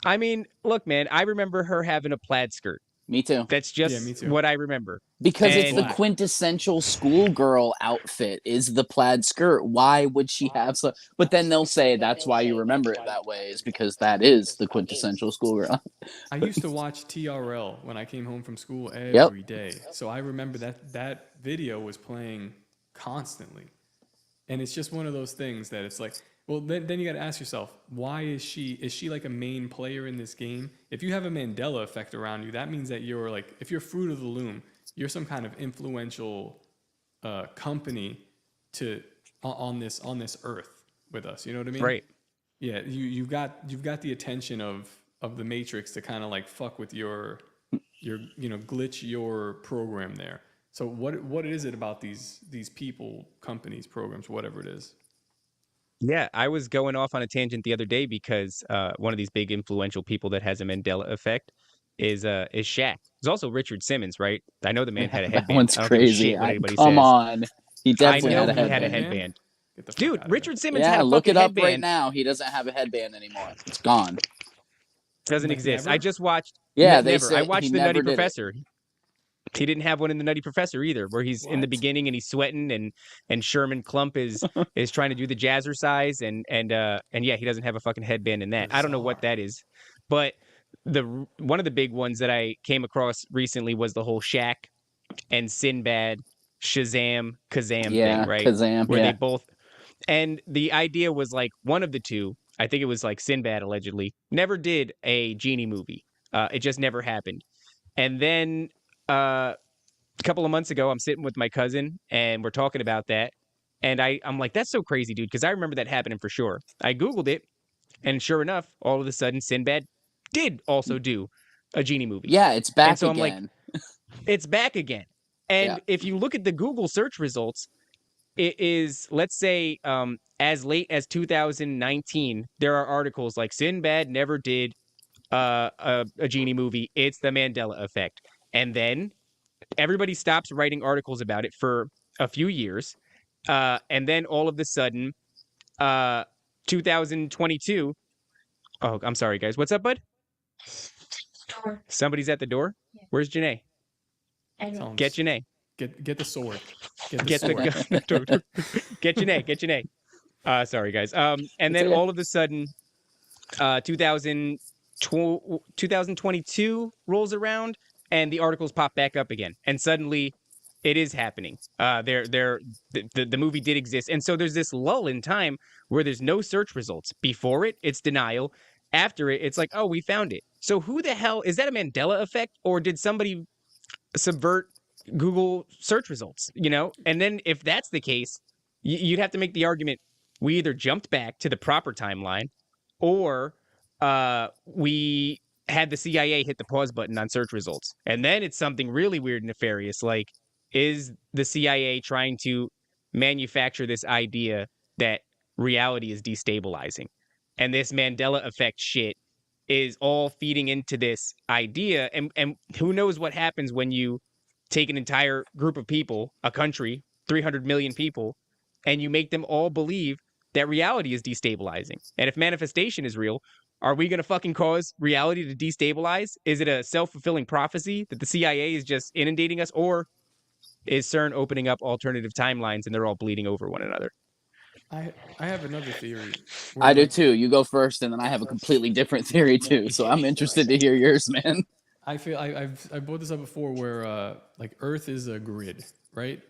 I mean, look, man, I remember her having a plaid skirt. Me too. That's just what I remember. Because it's the quintessential schoolgirl outfit is the plaid skirt. Why would she have so? But then they'll say that's why you remember it that way is because that is the quintessential schoolgirl. I used to watch TRL when I came home from school every day. So I remember that video was playing constantly. And it's just one of those things that it's like, well, then you got to ask yourself, why is she like a main player in this game? If you have a Mandela effect around you, that means that you're like, if you're Fruit of the Loom, you're some kind of influential company on this earth with us. You know what I mean? Right. Yeah. You've got the attention of the Matrix to kind of like fuck with your glitch your program there. So what is it about these people, companies, programs, whatever it is? Yeah, I was going off on a tangent the other day because one of these big influential people that has a Mandela effect is Shaq. There's also Richard Simmons, right? I know the man had a headband. That one's crazy. Come on, he definitely had a headband. Dude, Richard Simmons. Yeah, had a look it up headband. right now. He doesn't have a headband anymore. It's gone. Doesn't exist. Never? I just watched. Yeah, never. I watched The Nutty did Professor. He didn't have one in The Nutty Professor either, where he's in the beginning and he's sweating and Sherman Klump is trying to do the jazzercise and yeah, he doesn't have a fucking headband in that. I don't know what that is, but one of the big ones that I came across recently was the whole Shaq and Sinbad Shazam Kazam thing, right? Kazam, where they both, and the idea was like one of the two, I think it was like Sinbad allegedly, never did a genie movie. It just never happened, and then. A couple of months ago, I'm sitting with my cousin and we're talking about that. And I'm like, that's so crazy, dude, because I remember that happening for sure. I Googled it, and sure enough, all of a sudden, Sinbad did also do a genie movie. Yeah, it's back and so again. I'm like, it's back again. And if you look at the Google search results, it is, let's say, as late as 2019, there are articles like Sinbad never did a genie movie. It's the Mandela effect. And then everybody stops writing articles about it for a few years. And then all of a sudden, 2022. Oh, I'm sorry, guys. What's up, bud? Door. Somebody's at the door? Yeah. Where's Janae? Get Janae. Get the sword. Get Janae. Sorry, guys. And then all of a sudden, 2022 rolls around. And the articles pop back up again, and suddenly, it is happening. The movie did exist, and so there's this lull in time where there's no search results. Before it, it's denial. After it, it's like, oh, we found it. So who the hell is that? A Mandela effect, or did somebody subvert Google search results, you know? And then if that's the case, you'd have to make the argument we either jumped back to the proper timeline or we had the CIA hit the pause button on search results. And then it's something really weird and nefarious. Like, is the CIA trying to manufacture this idea that reality is destabilizing? And this Mandela effect shit is all feeding into this idea. And who knows what happens when you take an entire group of people, a country, 300 million people, and you make them all believe that reality is destabilizing. And if manifestation is real, are we going to fucking cause reality to destabilize? Is it a self-fulfilling prophecy that the CIA is just inundating us? Or is CERN opening up alternative timelines and they're all bleeding over one another? I have another theory. I do too. You go first, and then I have a completely different theory too. So I'm interested to hear yours, man. I feel I've brought this up before, where like Earth is a grid, right?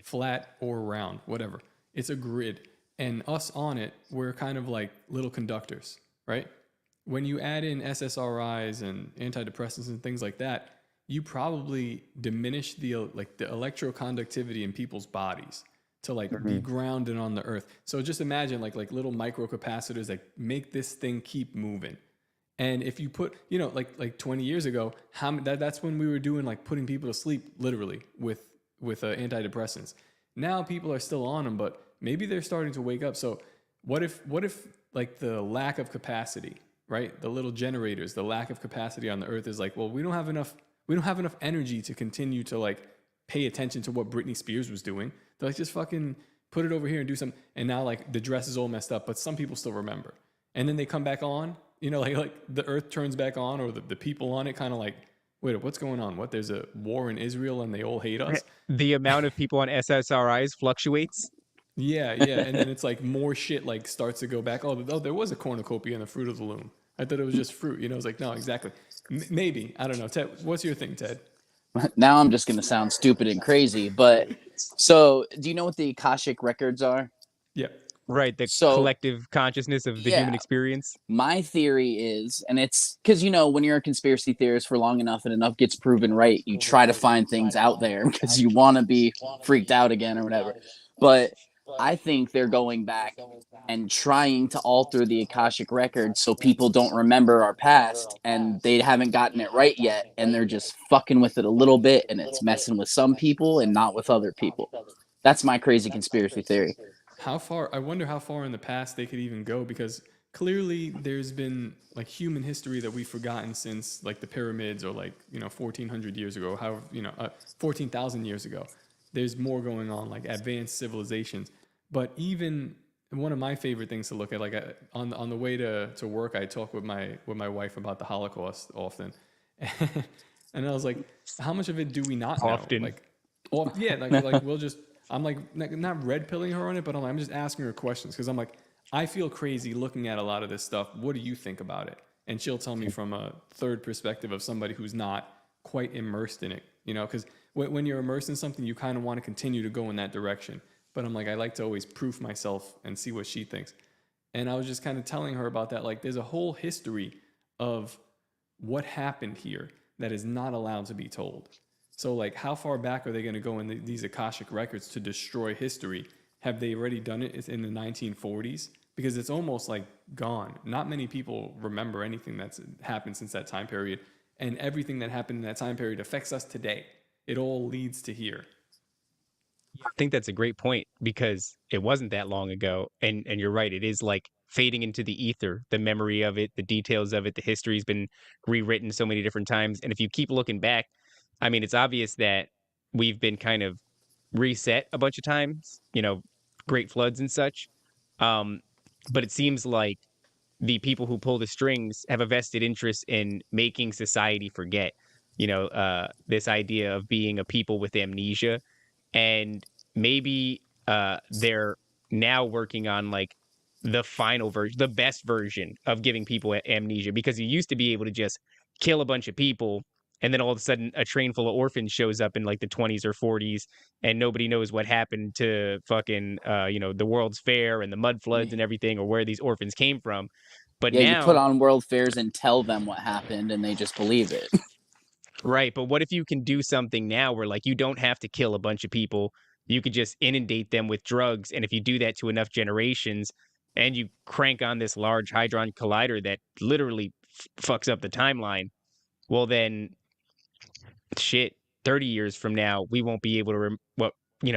Flat or round, whatever. It's a grid, and us on it, we're kind of like little conductors, right? When you add in SSRIs and antidepressants and things like that, you probably diminish the electroconductivity in people's bodies to like be grounded on the earth. So just imagine like little microcapacitors that make this thing keep moving. And if you put, like 20 years ago, that's when we were doing like putting people to sleep literally with antidepressants. Now people are still on them, but maybe they're starting to wake up. So what if like the lack of capacity, right? The little generators, the lack of capacity on the earth is like, well, we don't have enough energy to continue to like pay attention to what Britney Spears was doing. They're like, just fucking put it over here and do something. And now like the dress is all messed up, but some people still remember. And then they come back on, like the earth turns back on, or the people on it kind of like, wait, what's going on? What, there's a war in Israel and they all hate us? The amount of people on SSRIs fluctuates. Yeah. And then it's like more shit like starts to go back. Oh, there was a cornucopia in the Fruit of the Loom. I thought it was just fruit. It's like, no, exactly. Maybe. I don't know. Ted, what's your thing, Ted? Now I'm just going to sound stupid and crazy, but so do you know what the Akashic records are? Yeah. Right. The collective consciousness of the human experience. My theory is, and it's because, when you're a conspiracy theorist for long enough and enough gets proven right, you try to find things out there because you want to be freaked out again or whatever. But I think they're going back and trying to alter the Akashic records so people don't remember our past, and they haven't gotten it right yet, and they're just fucking with it a little bit, and it's messing with some people and not with other people. That's my crazy conspiracy theory. I wonder how far in the past they could even go, because clearly there's been like human history that we've forgotten since like the pyramids, or like 1400 years ago, 14,000 years ago. There's more going on, like advanced civilizations. But even one of my favorite things to look at, like on the way to work, I talk with my wife about the Holocaust often, and I was like, how much of it do we not know? Often. Like we'll just, I'm like not red pilling her on it, but I'm just asking her questions, because I'm like, I feel crazy looking at a lot of this stuff. What do you think about it? And she'll tell me from a third perspective of somebody who's not quite immersed in it, because when you're immersed in something, you kind of want to continue to go in that direction. But I'm like, I like to always proof myself and see what she thinks. And I was just kind of telling her about that. Like, there's a whole history of what happened here that is not allowed to be told. So like, how far back are they going to go in these Akashic records to destroy history? Have they already done it in the 1940s? Because it's almost like gone. Not many people remember anything that's happened since that time period. And everything that happened in that time period affects us today. It all leads to here. I think that's a great point, because it wasn't that long ago. And you're right. It is like fading into the ether, the memory of it, the details of it. The history's been rewritten so many different times. And if you keep looking back, I mean, it's obvious that we've been kind of reset a bunch of times, great floods and such. But it seems like the people who pull the strings have a vested interest in making society forget, this idea of being a people with amnesia. And maybe they're now working on like the final version, the best version of giving people amnesia, because you used to be able to just kill a bunch of people, and then all of a sudden a train full of orphans shows up in like the 20s or 40s, and nobody knows what happened to fucking the World's Fair and the mud floods and everything, or where these orphans came from. But now you put on world fairs and tell them what happened, and they just believe it. Right, but what if you can do something now where like you don't have to kill a bunch of people, you could just inundate them with drugs, and if you do that to enough generations and you crank on this large hadron collider that literally fucks up the timeline, well then shit, 30 years from now we won't be able to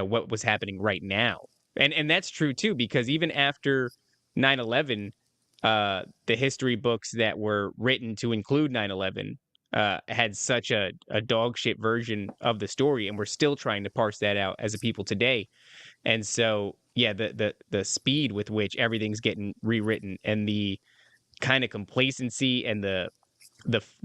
what was happening right now. And that's true too, because even after 9/11, the history books that were written to include 9/11 had such a dog shit version of the story, and we're still trying to parse that out as a people today. And so yeah, the speed with which everything's getting rewritten, and the kind of complacency and the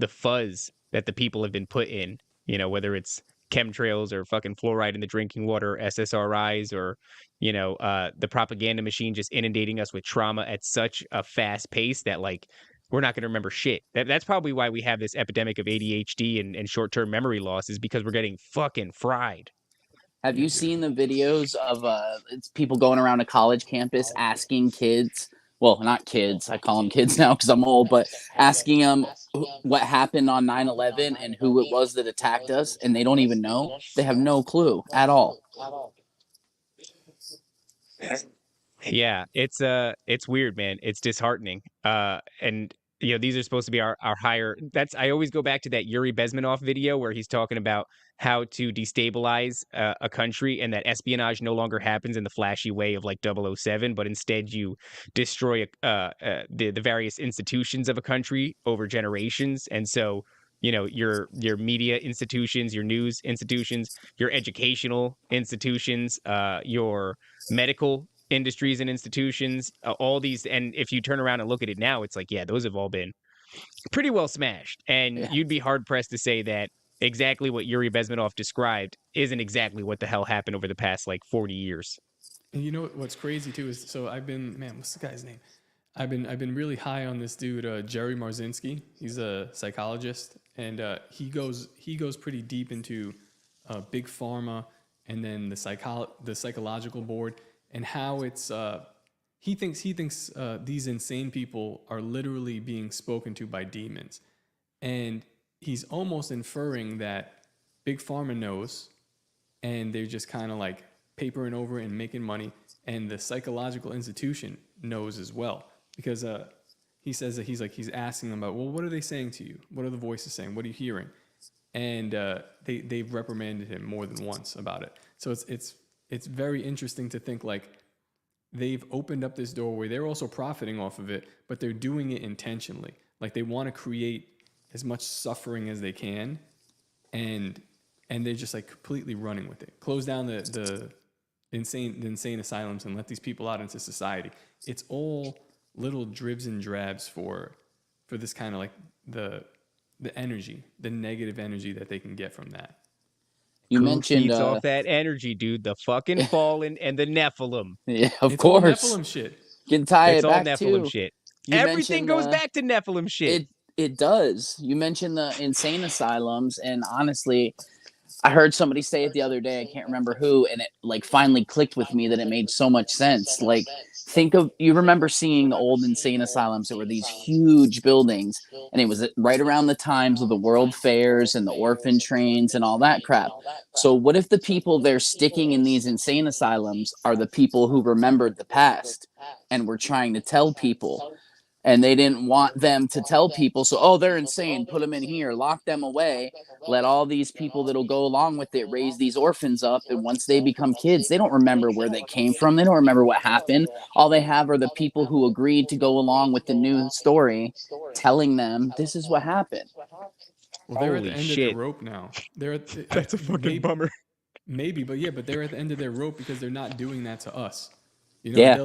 fuzz that the people have been put in, whether it's chemtrails or fucking fluoride in the drinking water, SSRIs, or, the propaganda machine just inundating us with trauma at such a fast pace that like we're not going to remember shit. That's probably why we have this epidemic of ADHD and short-term memory loss, is because we're getting fucking fried. Have you seen the videos of it's people going around a college campus asking kids, well, not kids, I call them kids now because I'm old, but asking them what happened on 9/11 and who it was that attacked us, and they don't even know? They have no clue at all. Yeah, it's weird, man. It's disheartening. And these are supposed to be our higher. I always go back to that Yuri Bezmenov video where he's talking about how to destabilize a country, and that espionage no longer happens in the flashy way of like 007, but instead you destroy the various institutions of a country over generations. And so, your media institutions, your news institutions, your educational institutions, your medical industries and institutions, all these. And if you turn around and look at it now, it's like, yeah, those have all been pretty well smashed. And Yeah. you'd be hard pressed to say that exactly what Yuri Bezmenov described isn't exactly what the hell happened over the past like 40 years. And you know what's crazy too is, so I've been, man, what's the guy's name? I've been really high on this dude, Jerry Marzinski. He's a psychologist, and he goes pretty deep into big pharma, and then the psychological board, and how it's he thinks these insane people are literally being spoken to by demons, and he's almost inferring that big pharma knows, and they're just kind of like papering over it and making money, and the psychological institution knows as well, because he says that he's asking them about, well, what are they saying to you? What are the voices saying? What are you hearing? And they've reprimanded him more than once about it. So it's very interesting to think like they've opened up this doorway. They're also profiting off of it, but they're doing it intentionally. Like they want to create as much suffering as they can, and they're just like completely running with it. Close down the insane asylums and let these people out into society. It's all little dribs and drabs for this kind of like the energy, the negative energy that they can get from that. You Who mentioned feeds off that energy, dude? The fucking fallen and the Nephilim. yeah, of It's all course. Nephilim shit. Can tie It's it all back Nephilim to shit. you Everything mentioned, goes back to Nephilim shit. it does. You mentioned the insane asylums, and honestly, I heard somebody say it the other day. I can't remember who, and it like finally clicked with me that it made so much sense. Like, you remember seeing the old insane asylums that were these huge buildings, and it was right around the times of the world fairs and the orphan trains and all that crap. So what if the people they're sticking in these insane asylums are the people who remembered the past and were trying to tell people, and they didn't want them to tell people, so, oh, they're insane, put them in here, lock them away, let all these people that'll go along with it raise these orphans up, and once they become kids, they don't remember where they came from, they don't remember what happened. All they have are the people who agreed to go along with the new story, telling them this is what happened. Well, they're at Holy the end of shit. their rope now. They're at That's a fucking bummer. Maybe, but they're at the end of their rope because they're not doing that to us. Yeah.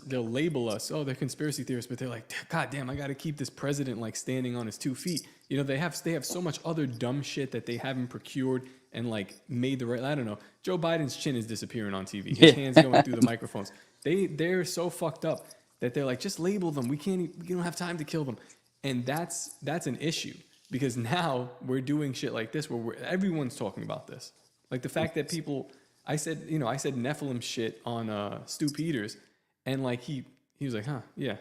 They'll label us. Oh, they're conspiracy theorists, but they're like, God damn, I got to keep this president like standing on his 2 feet. They have so much other dumb shit that they haven't procured and like made the right. I don't know. Joe Biden's chin is disappearing on TV. His hands going through the microphones. They're so fucked up that they're like, just label them. We don't have time to kill them, and that's an issue, because now we're doing shit like this where everyone's talking about this. Like the fact that people. I said Nephilim shit on Stu Peters, and like he was like, huh, yeah.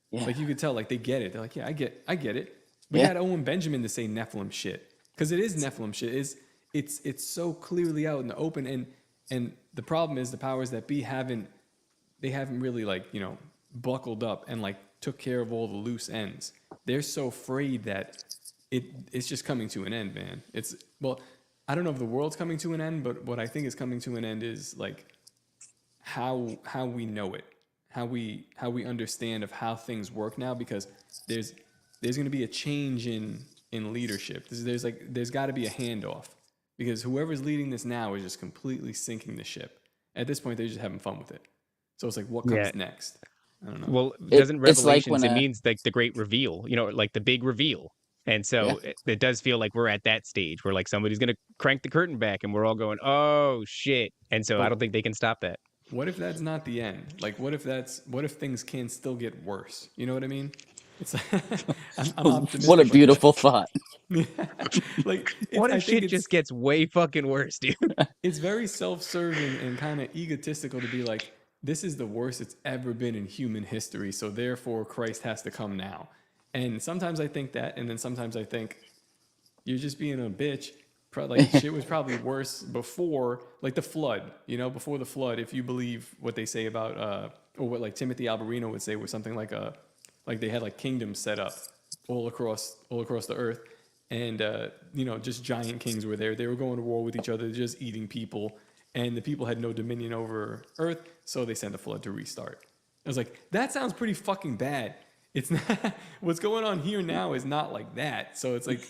Like you could tell, like they get it. They're like, yeah, I get it. We had Owen Benjamin to say Nephilim shit because it is Nephilim shit. It's so clearly out in the open, and the problem is the powers that be haven't really like, you know, buckled up and like took care of all the loose ends. They're so afraid that it's just coming to an end, man. I don't know if the world's coming to an end, but what I think is coming to an end is like how we know it, how we understand of how things work now, because there's going to be a change in leadership. There's got to be a handoff, because whoever's leading this now is just completely sinking the ship. At this point, they're just having fun with it. So it's like, what comes next? I don't know. Well, doesn't Revelations, like it means like the great reveal, you know, like the big reveal. And so it does feel like we're at that stage where like somebody's going to crank the curtain back and we're all going, oh, shit. And so I don't think they can stop that. What if that's not the end? Like, what if things can still get worse? You know what I mean? It's I'm optimistic. What a beautiful thought. Like, what if shit just gets way fucking worse, dude? It's very self-serving and kind of egotistical to be like, this is the worst it's ever been in human history, so therefore Christ has to come now. And sometimes I think that, and then sometimes I think you're just being a bitch. Like, shit was probably worse before, like the flood, you know, before the flood, if you believe what they say about, or what like Timothy Alberino would say was something like they had like kingdoms set up all across the earth. And, you know, just giant kings were there. They were going to war with each other, just eating people. And the people had no dominion over earth, so they sent a flood to restart. I was like, that sounds pretty fucking bad. It's not, what's going on here now is not like that. So it's like,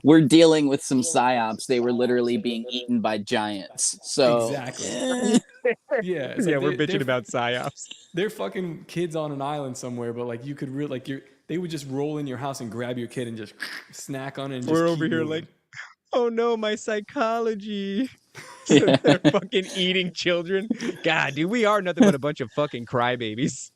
we're dealing with some psyops. They were literally being eaten by giants. So exactly. Yeah. It's like we're bitching about psyops. They're fucking kids on an island somewhere, but like you could really like they would just roll in your house and grab your kid and just snack on it. And we're just over here moving. like, oh no, my psychology. So they're fucking eating children. God, dude, we are nothing but a bunch of fucking crybabies.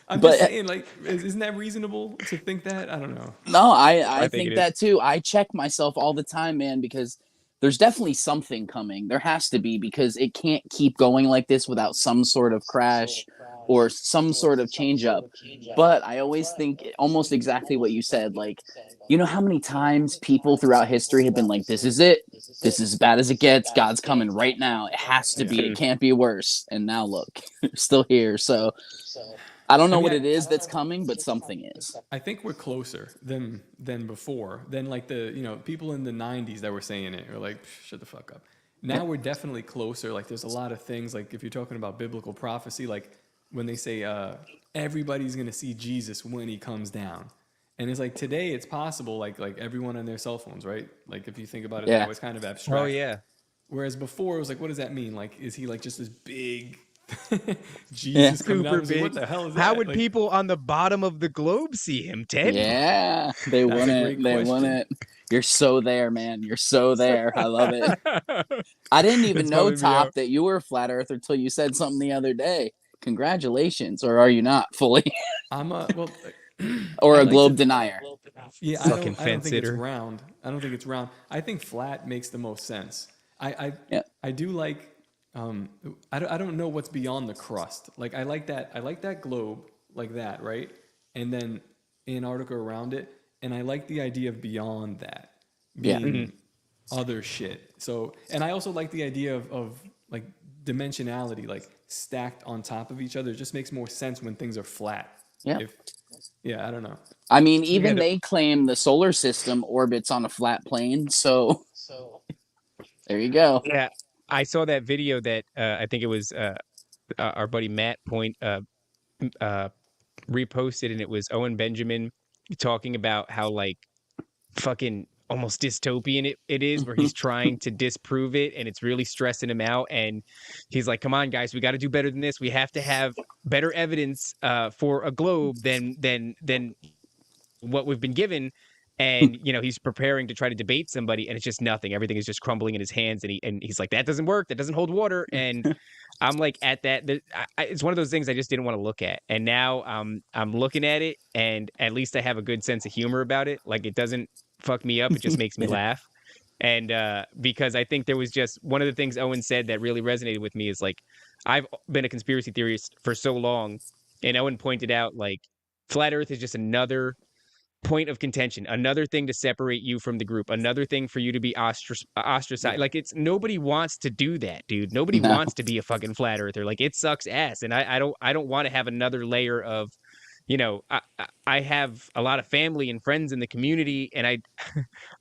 I'm just saying, like, isn't that reasonable to think that? I don't know. No, I think that is. too. I check myself all the time, man, because there's definitely something coming. There has to be, because it can't keep going like this without some sort of crash or some sort of change up. But I always think almost exactly what you said. Like, you know how many times people throughout history have been like, this is it. This is as bad as it gets. God's coming right now. It has to be. It can't be worse. And now look, we're still here. So I don't know what it is that's coming, but something is. I think we're closer than before. Than like the, you know, people in the 90s that were saying it, or like, shut the fuck up. Now we're definitely closer. Like, there's a lot of things, like if you're talking about biblical prophecy, like when they say everybody's gonna see Jesus when he comes down. And it's like, today it's possible, like everyone on their cell phones, right? Like if you think about it now, it's kind of abstract. Oh yeah. Whereas before it was like, what does that mean? Like, is he like just this big Jesus coming down? Big. What the hell is that? How would people on the bottom of the globe see him, Ted? Yeah, they wouldn't. They wouldn't. You're so there, man. You're so there. I love it. I didn't even know, Top, that you were a flat earther until you said something the other day. Congratulations, or are you not fully? I'm a or a globe denier. Yeah, I don't think it's round. I don't think it's round. I think flat makes the most sense. I do like. I don't know what's beyond the crust. Like I like that globe like that, right? And then Antarctica around it. And I like the idea of beyond that being other shit. So, and I also like the idea of like dimensionality, like stacked on top of each other. It just makes more sense when things are flat. Yeah. I don't know. I mean, even they claim the solar system orbits on a flat plane. So there you go. Yeah. I saw that video that I think it was our buddy Matt reposted, and it was Owen Benjamin talking about how like fucking almost dystopian it is, where he's trying to disprove it and it's really stressing him out. And he's like, come on, guys, we got to do better than this. We have to have better evidence for a globe than what we've been given. And, you know, he's preparing to try to debate somebody, and it's just nothing. Everything is just crumbling in his hands. And he's like, that doesn't work. That doesn't hold water. And I'm like, at that, it's one of those things I just didn't want to look at. And now I'm looking at it, and at least I have a good sense of humor about it. Like, it doesn't fuck me up. It just makes me laugh. And because I think there was just one of the things Owen said that really resonated with me is like, I've been a conspiracy theorist for so long. And Owen pointed out, like, flat Earth is just another point of contention, another thing to separate you from the group, another thing for you to be ostracized. Yeah. Like, it's nobody wants to do that, dude. Nobody No. wants to be a fucking flat earther. Like, it sucks ass, and I don't want to have another layer of, you know, I have a lot of family and friends in the community, and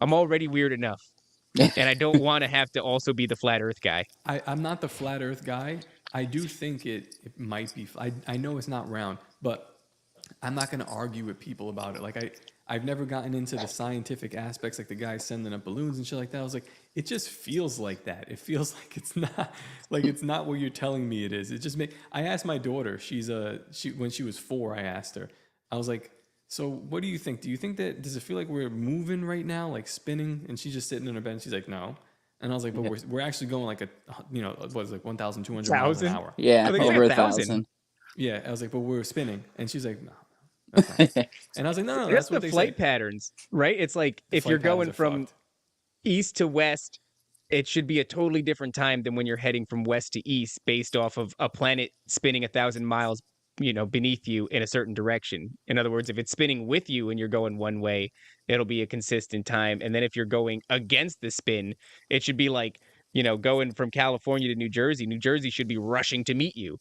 I'm already weird enough, and I don't want to have to also be the flat earth guy. I'm not the flat earth guy. I do think it might be. I know it's not round, but I'm not going to argue with people about it. Like, I've never gotten into the scientific aspects, like the guys sending up balloons and shit like that. I was like, it just feels like that. It feels like it's not what you're telling me it is. It just I asked my daughter, when she was 4, I asked her, I was like, so what do you think? Do you think does it feel like we're moving right now, like spinning? And she's just sitting in her bed and she's like, no. And I was like, but we're actually going like what is it, like 1,200 miles an hour. Yeah, over 1,000. Yeah, I was like, but we're spinning. And she's like, no. And I was like, no, that's what the they flight say. patterns, right? It's like if you're going from east to west, it should be a totally different time than when you're heading from west to east based off of a planet spinning 1,000 miles, beneath you in a certain direction. In other words, if it's spinning with you and you're going one way, it'll be a consistent time. And then if you're going against the spin, it should be like, going from California to New Jersey should be rushing to meet you.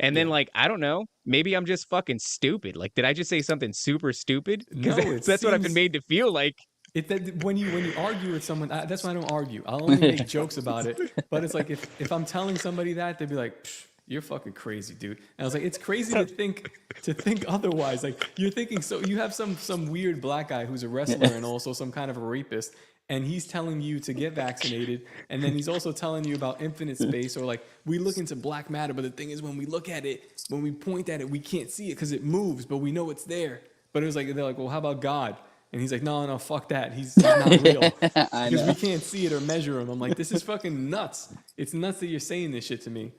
And then, like, I don't know, maybe I'm just fucking stupid. Like, did I just say something super stupid? No, that's what I've been made to feel like. When you argue with someone, that's why I don't argue. I'll only make jokes about it. But it's like if I'm telling somebody that, they'd be like, "You're fucking crazy, dude." And I was like, it's crazy to think otherwise. Like, you're thinking, so you have some weird black guy who's a wrestler and also some kind of a rapist, and he's telling you to get vaccinated, and then he's also telling you about infinite space, or like, we look into black matter, but the thing is, when we look at it, when we point at it, we can't see it because it moves, but we know it's there. But it was like, they're like, well, how about God? And he's like, no, fuck that. He's not real. Because we can't see it or measure him. I'm like, this is fucking nuts. It's nuts that you're saying this shit to me.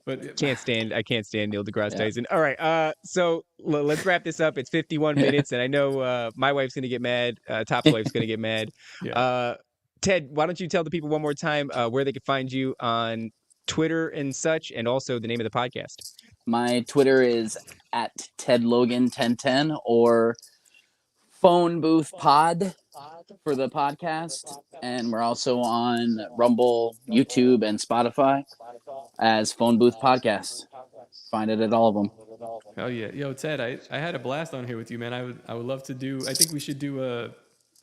But I can't stand Neil deGrasse Tyson. All right, so let's wrap this up. It's 51 minutes, and I know my wife's gonna get mad. Top's wife's gonna get mad. Yeah. Ted, why don't you tell the people one more time where they can find you on Twitter and such, and also the name of the podcast? My Twitter is at TedLogan1010 or Phone Booth Pod for the podcast, and we're also on Rumble, YouTube, and Spotify as Phone Booth Podcast. Find it at all of them. Hell yeah. Yo, Ted, I had a blast on here with you, man. I would love to do, I think we should do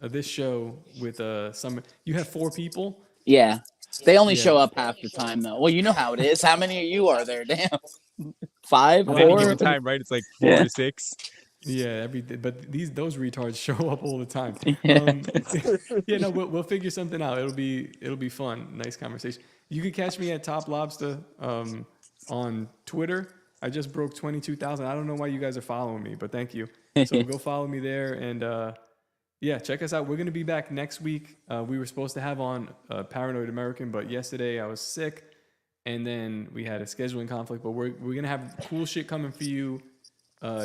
this show with some, you have 4 people? Yeah. They only show up half the time, though. Well, you know how it is. How many of you are there? Damn. 5, 4? At any given time, right? It's like 4 to 6. Yeah, but those retards show up all the time. Yeah. No, we'll figure something out. It'll be fun. Nice conversation. You can catch me at Top Lobster on Twitter. I just broke 22,000. I don't know why you guys are following me, but thank you. So go follow me there, and check us out. We're gonna be back next week. We were supposed to have on Paranoid American, but yesterday I was sick, and then we had a scheduling conflict. But we're gonna have cool shit coming for you.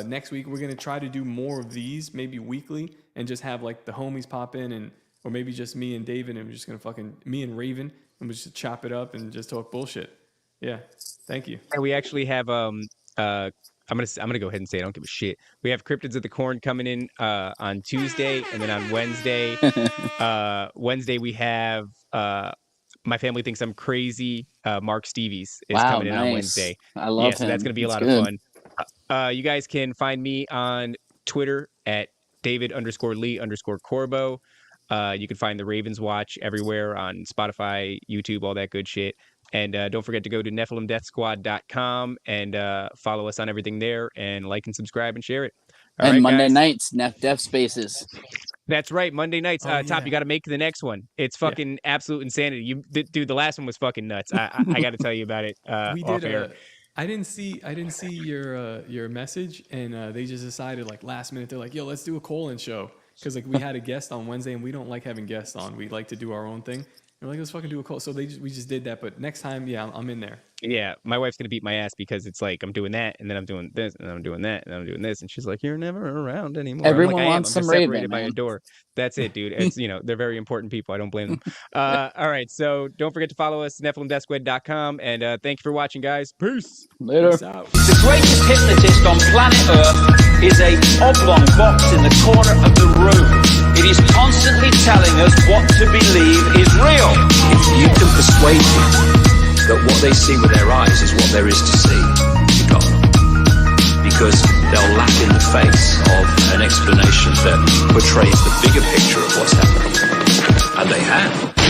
Next week we're gonna try to do more of these, maybe weekly, and just have like the homies pop in, or maybe just me and David, and we're just gonna me and Raven, and we just chop it up and just talk bullshit. Yeah, thank you. And we actually have I'm gonna go ahead and say I don't give a shit. We have Cryptids of the Corn coming in on Tuesday, and then on Wednesday, we have My Family Thinks I'm Crazy. Mark Stevies is coming in on Wednesday. I love him. So that's gonna be a lot of fun. You guys can find me on Twitter at David_Lee_Corbo. You can find the Ravens Watch everywhere on Spotify, YouTube, all that good shit. And don't forget to go to NephilimDeathSquad.com and follow us on everything there, and like and subscribe and share it. All right, Monday nights, Neph Death Spaces. That's right, Monday nights. Top, you got to make the next one. It's fucking absolute insanity. Dude, the last one was fucking nuts. I got to tell you about it. We did. I didn't see your message, and they just decided like last minute. They're like, "Yo, let's do a call-in show," because like we had a guest on Wednesday, and we don't like having guests on. We like to do our own thing. We're like, let's fucking do a call. So we just did that. But next time, I'm in there. Yeah, my wife's gonna beat my ass because it's like I'm doing that, and then I'm doing this, and I'm doing that, and I'm doing this, and she's like, "You're never around anymore." Everyone like, wants I'm some separated Raven, by man. a door. That's it, dude. It's they're very important people. I don't blame them. All right, so don't forget to follow us NephilimDeathSquad.com, and thank you for watching, guys. Peace. Later. Peace out. The greatest hypnotist on planet Earth is a oblong box in the corner of the room. It is constantly telling us what to believe is real. If you can persuade people that what they see with their eyes is what there is to see, you got them. Because they'll laugh in the face of an explanation that portrays the bigger picture of what's happening. And they have.